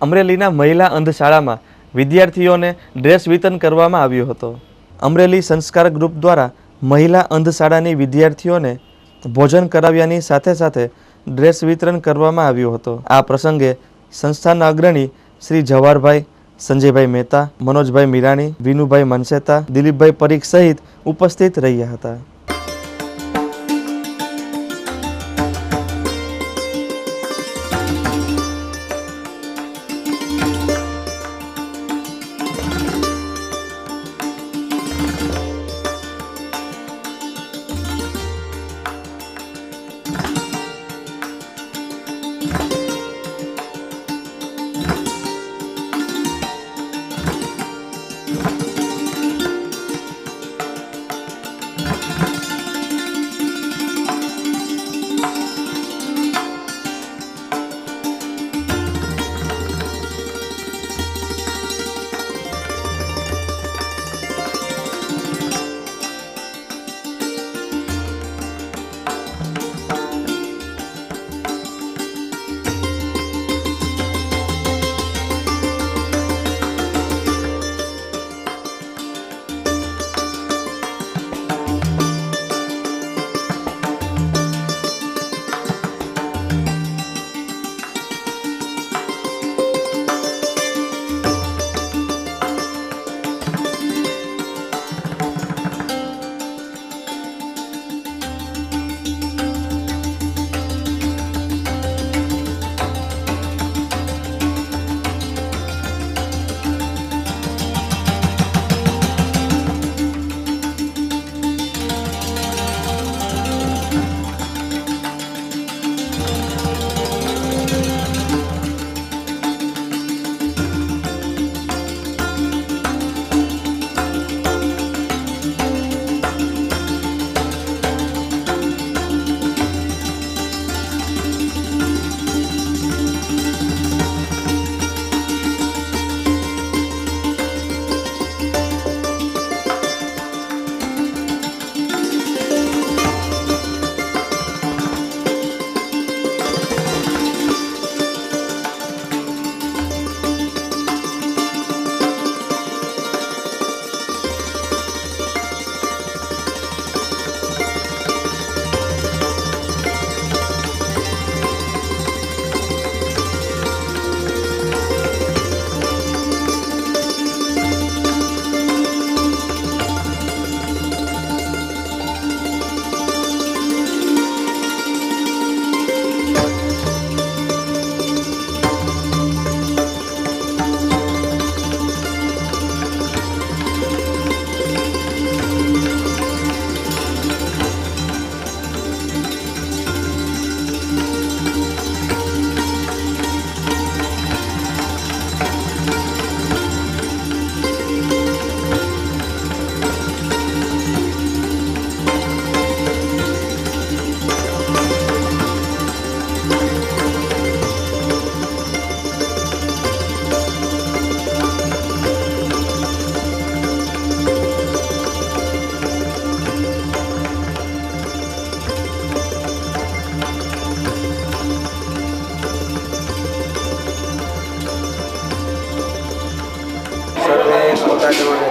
અમરેલીના મહિલા અંધશાળામાં વિદ્યાર્થીઓને ડ્રેસ વિતરણ કરવામાં આવ્યો હતો। અમરેલી સંસ્કાર ગ્રુપ દ્વારા મહિલા અંધશાળાની વિદ્યાર્થીઓને ભોજન કરાવ્યાની સાથે સાથે ડ્રેસ વિતરણ કરવામાં આવ્યું હતું। આ પ્રસંગે સંસ્થાના અગ્રણી શ્રી જવાહરભાઈ, સંજયભાઈ મહેતા, મનોજભાઈ મીરાણી, વિનુભાઈ મનસેતા, દિલીપભાઈ પરીખ સહિત ઉપસ્થિત રહ્યા હતા।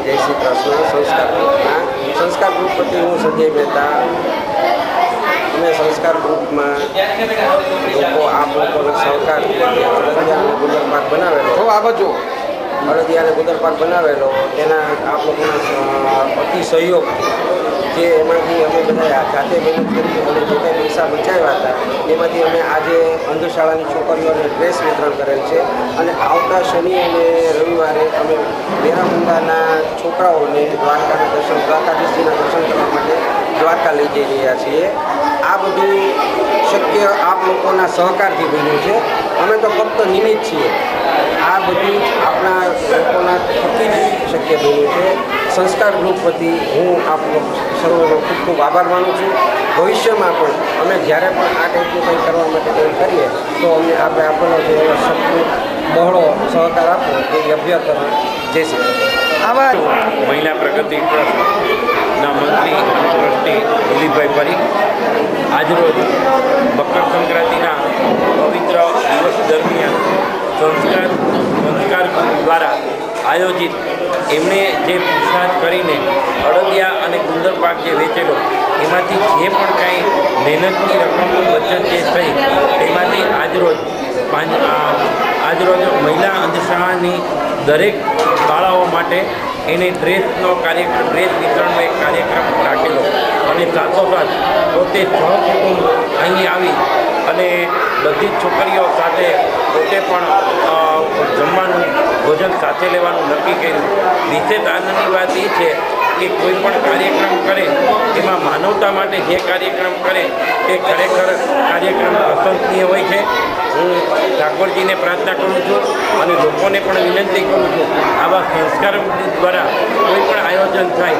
जय श्री कृष्ण। संस्कार ग्रुप प्रति हूँ संजय मेहता। अमे संस्कार ग्रुप में आप लोग सहकार अड़दिया गुदर पाक बनावेलो अड़दिया गुदर पाक बनावेलो तेना आप लोग अति सहयोग जे एमांथी अमे बधा जाते मेहनत करी अने जे कंई पैसा बचाव्या हता एमांथी अमे आजे अंधशाळानी छोकरीओने ड्रेस वितरण करेल छे अने आवता शनि अने रविवारे अमे बेरामुंडाना छोकराओने द्वारकाधीशजीना दर्शन करवा माटे द्वारका लई जई रह्या छीए। आ बधुं शक्य आप लोकोना सहकारथी बन्युं छे। अमे तो फक्त निमित्त छीए। आ बधुं आपणा लोकोना थकी ज शक्य बन्युं छे। संस्कार ग्रुप प्रति हूँ आप सर्वनो खूब खूब आभार मानु छूँ। भविष्य में अमे જ્યારે પણ આ ટાઈપનું કંઈ કરવા માટે કંઈ કરીએ તો અમને આપણે આપણો જે સપનું બહોળો સહકાર આપો એ અભ્યર્થના જય શ્રી આભાર। મહિલા પ્રગતિ ટ્રસ્ટના મંત્રી અને ટ્રસ્ટી દિલીપભાઈ પરીખ આજરોજ મકર સંક્રાંતિના પવિત્ર દિવસ દરમિયાન સંસ્કાર દ્વારા આયોજિત એમણે જે પૂછતાછ કરીને અડદિયા અને ગુંદર પાક જે વેચેલો એમાંથી જે પણ કાંઈ મહેનતની રકમનું બચત જે થઈ તેમાંથી આજરોજ મહિલા અંધશાળાની દરેક બાળાઓ માટે એને ડ્રેસ વિતરણનો એક કાર્યક્રમ રાખેલો અને સાથોસાથ પોતે સહકુટુંબ અહીં આવી અને બધી જ છોકરીઓ સાથે પોતે પણ જમવાનું ભોજન સાથે લેવાનું નક્કી કર્યું. વિશેષ આનંદની વાત એ છે કે કોઈ પણ કાર્યક્રમ કરે એમાં માનવતા માટે જે કાર્યક્રમ કરે તે ખરેખર કાર્યક્રમ પ્રશંસનીય હોય છે. હું ઠાકોરજીને પ્રાર્થના કરું છું અને લોકોને પણ વિનંતી કરું છું આવા સંસ્કાર દ્વારા કોઈ પણ આયોજન થાય